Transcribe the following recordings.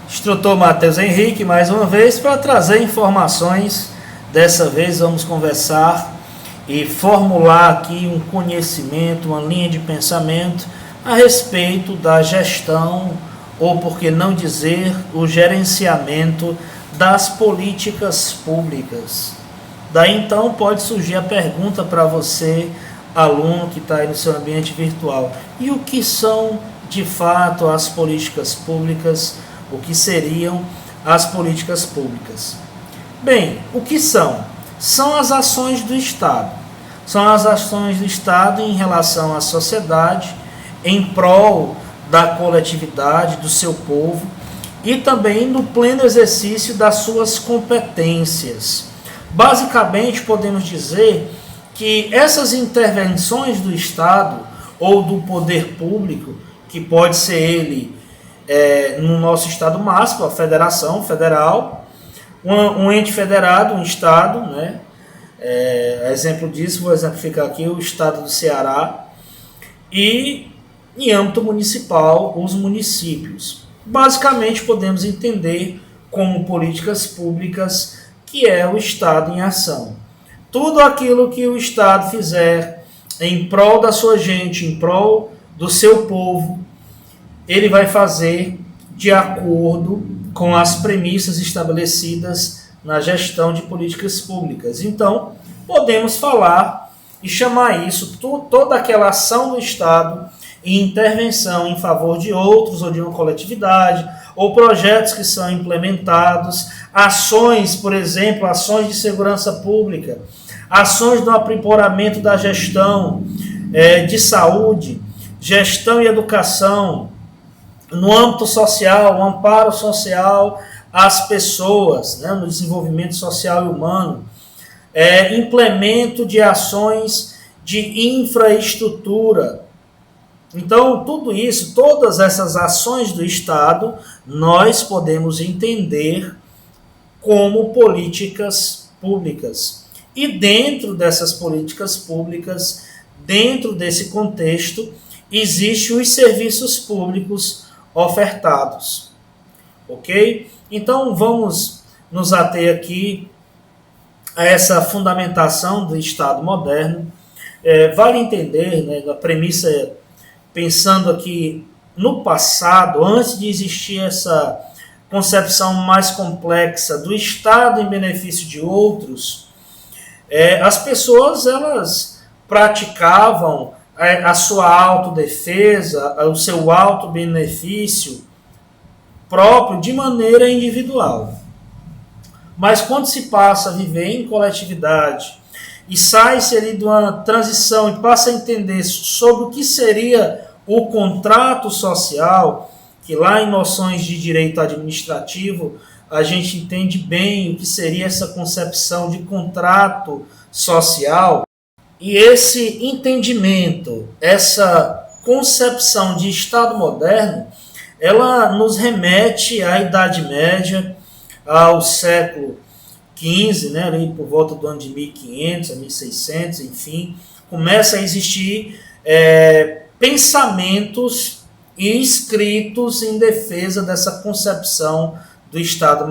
Instrutor Matheus Henrique, mais uma vez, para trazer informações. Dessa vez vamos conversar e formular aqui um conhecimento, uma linha de pensamento a respeito da gestão, ou por que não dizer, o gerenciamento das políticas públicas. Daí então pode surgir a pergunta para você, aluno que está aí no seu ambiente virtual: e o que são de fato as políticas públicas? O que seriam as políticas públicas? Bem, o que são? São as ações do Estado. São as ações do Estado em relação à sociedade, em prol da coletividade, do seu povo, e também no pleno exercício das suas competências. Basicamente, podemos dizer que essas intervenções do Estado ou do poder público, que pode ser ele no nosso Estado máximo, a Federação Federal, um ente federado, um Estado, né? Exemplo disso, vou exemplificar aqui o Estado do Ceará, e em âmbito municipal, os municípios. Basicamente, podemos entender como políticas públicas que é o Estado em ação. Tudo aquilo que o Estado fizer em prol da sua gente, em prol do seu povo, ele vai fazer de acordo com as premissas estabelecidas na gestão de políticas públicas. Então, podemos falar e chamar isso, toda aquela ação do Estado e intervenção em favor de outros ou de uma coletividade, ou projetos que são implementados, ações, por exemplo, ações de segurança pública, ações do aprimoramento da gestão de saúde, gestão e educação, no âmbito social, o amparo social às pessoas, né, no desenvolvimento social e humano, implemento de ações de infraestrutura. Então, tudo isso, todas essas ações do Estado, nós podemos entender como políticas públicas. E dentro dessas políticas públicas, dentro desse contexto, existem os serviços públicos ofertados. Ok? Então, vamos nos ater aqui a essa fundamentação do Estado moderno. Vale entender, né, da premissa, pensando aqui no passado, antes de existir essa concepção mais complexa do Estado em benefício de outros, as pessoas elas praticavam a sua autodefesa, o seu auto-benefício próprio de maneira individual. Mas quando se passa a viver em coletividade e sai-se ali de uma transição e passa a entender sobre o que seria o contrato social, que lá em noções de direito administrativo a gente entende bem o que seria essa concepção de contrato social. E esse entendimento, essa concepção de Estado moderno, ela nos remete à Idade Média, ao século XV, né, ali por volta do ano de 1500 a 1600, enfim, começa a existir pensamentos e escritos em defesa dessa concepção do Estado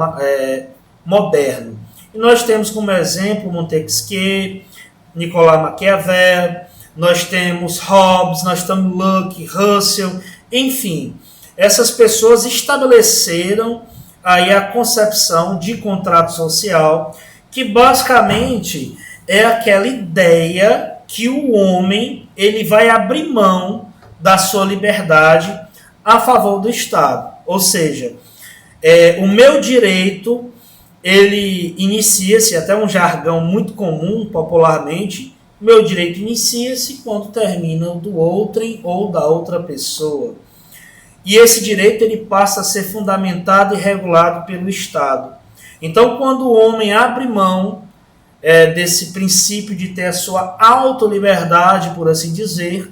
moderno. E nós temos como exemplo Montesquieu, Nicolas Maquiavel, nós temos Hobbes, nós temos Locke, Russell, enfim, essas pessoas estabeleceram aí a concepção de contrato social, que basicamente é aquela ideia que o homem ele vai abrir mão da sua liberdade a favor do Estado. Ou seja, o meu direito, ele inicia-se, até um jargão muito comum popularmente, meu direito inicia-se quando termina o do outrem ou da outra pessoa. E esse direito ele passa a ser fundamentado e regulado pelo Estado. Então, quando o homem abre mão desse princípio de ter a sua autoliberdade, por assim dizer,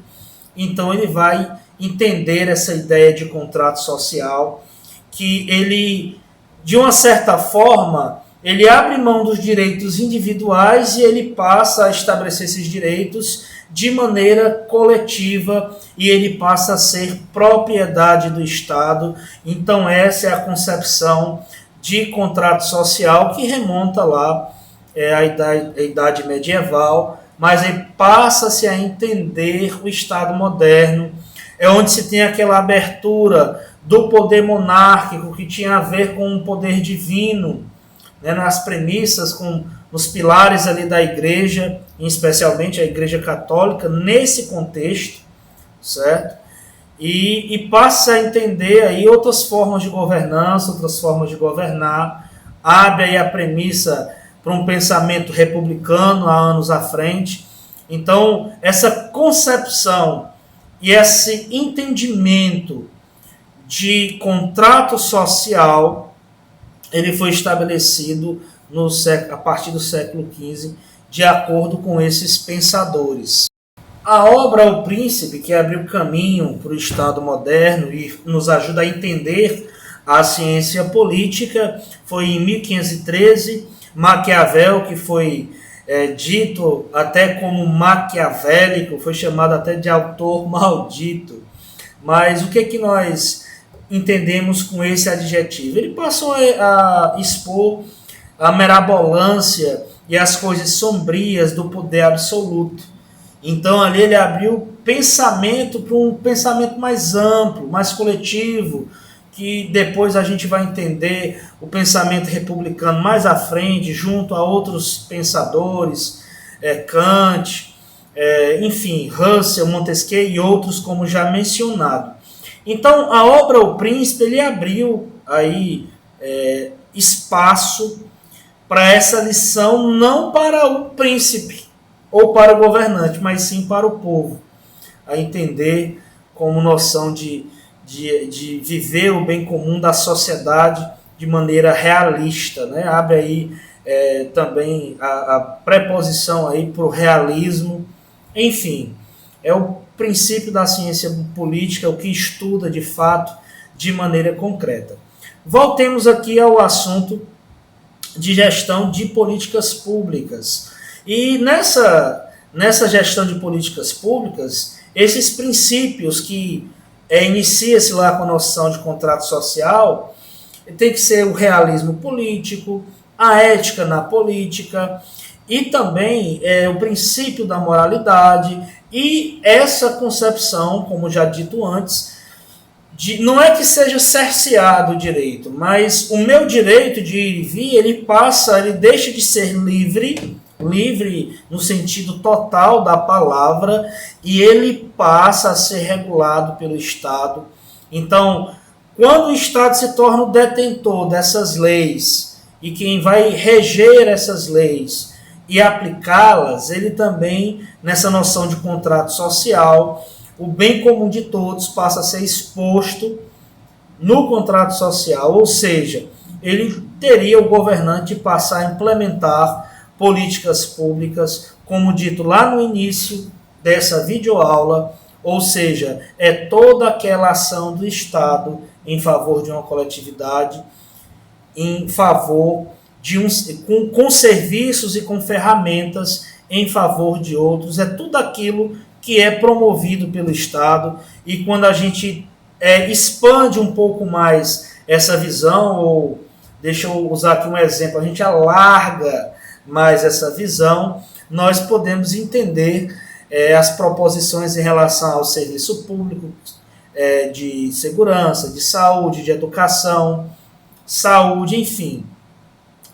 então ele vai entender essa ideia de contrato social, que ele, de uma certa forma, ele abre mão dos direitos individuais e ele passa a estabelecer esses direitos de maneira coletiva e ele passa a ser propriedade do Estado. Então essa é a concepção de contrato social que remonta lá à idade medieval, mas aí passa-se a entender o Estado moderno, é onde se tem aquela abertura do poder monárquico que tinha a ver com o poder divino, né, nas premissas, nos pilares ali da igreja, especialmente a igreja católica, nesse contexto, certo? E passa a entender aí outras formas de governança, outras formas de governar, abre aí a premissa para um pensamento republicano há anos à frente. Então, essa concepção e esse entendimento de contrato social, ele foi estabelecido a partir do século XV, de acordo com esses pensadores. A obra O Príncipe, que abriu caminho para o Estado moderno e nos ajuda a entender a ciência política, foi em 1513, Maquiavel, que foi dito até como maquiavélico, foi chamado até de autor maldito. Mas o que nós entendemos com esse adjetivo? Ele passou a expor a mirabolância e as coisas sombrias do poder absoluto. Então ali ele abriu pensamento para um pensamento mais amplo, mais coletivo, que depois a gente vai entender o pensamento republicano mais à frente, junto a outros pensadores, Kant, enfim, Russell, Montesquieu e outros, como já mencionado. Então, a obra O Príncipe, ele abriu aí espaço para essa lição, não para o príncipe ou para o governante, mas sim para o povo, a entender como noção de viver o bem comum da sociedade de maneira realista, né? Abre aí também a preposição aí para o realismo. Enfim, é o princípio da ciência política, o que estuda de fato de maneira concreta. Voltemos aqui ao assunto de gestão de políticas públicas. E nessa gestão de políticas públicas, esses princípios que inicia-se lá com a noção de contrato social, tem que ser o realismo político, a ética na política e também o princípio da moralidade e essa concepção, como já dito antes, não é que seja cerceado o direito, mas o meu direito de ir e vir, ele deixa de ser livre no sentido total da palavra, e ele passa a ser regulado pelo Estado. Então, quando o Estado se torna o detentor dessas leis e quem vai reger essas leis e aplicá-las, ele também, nessa noção de contrato social, o bem comum de todos passa a ser exposto no contrato social, ou seja, ele teria o governante passar a implementar políticas públicas, como dito lá no início dessa videoaula, ou seja, é toda aquela ação do Estado em favor de uma coletividade, em favor com serviços e com ferramentas em favor de outros, é tudo aquilo que é promovido pelo Estado. E quando a gente expande um pouco mais essa visão, ou deixa eu usar aqui um exemplo, a gente alarga mais essa visão, nós podemos entender as proposições em relação ao serviço público, de segurança, de saúde, de educação, saúde, enfim,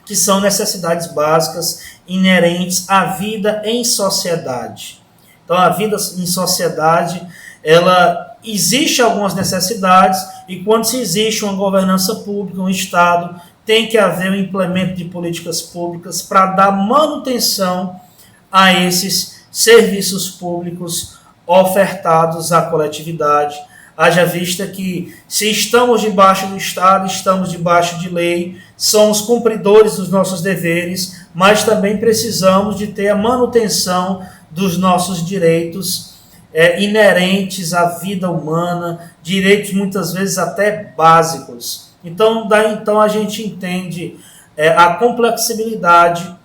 que são necessidades básicas inerentes à vida em sociedade. Então, a vida em sociedade, ela existe algumas necessidades, e quando se existe uma governança pública, um Estado, tem que haver um implemento de políticas públicas para dar manutenção a esses serviços públicos ofertados à coletividade. Haja vista que, se estamos debaixo do Estado, estamos debaixo de lei, somos cumpridores dos nossos deveres, mas também precisamos de ter a manutenção dos nossos direitos inerentes à vida humana, direitos muitas vezes até básicos. Então a gente entende a complexibilidade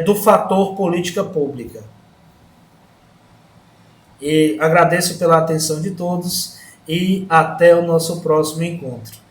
do fator política pública. E agradeço pela atenção de todos e até o nosso próximo encontro.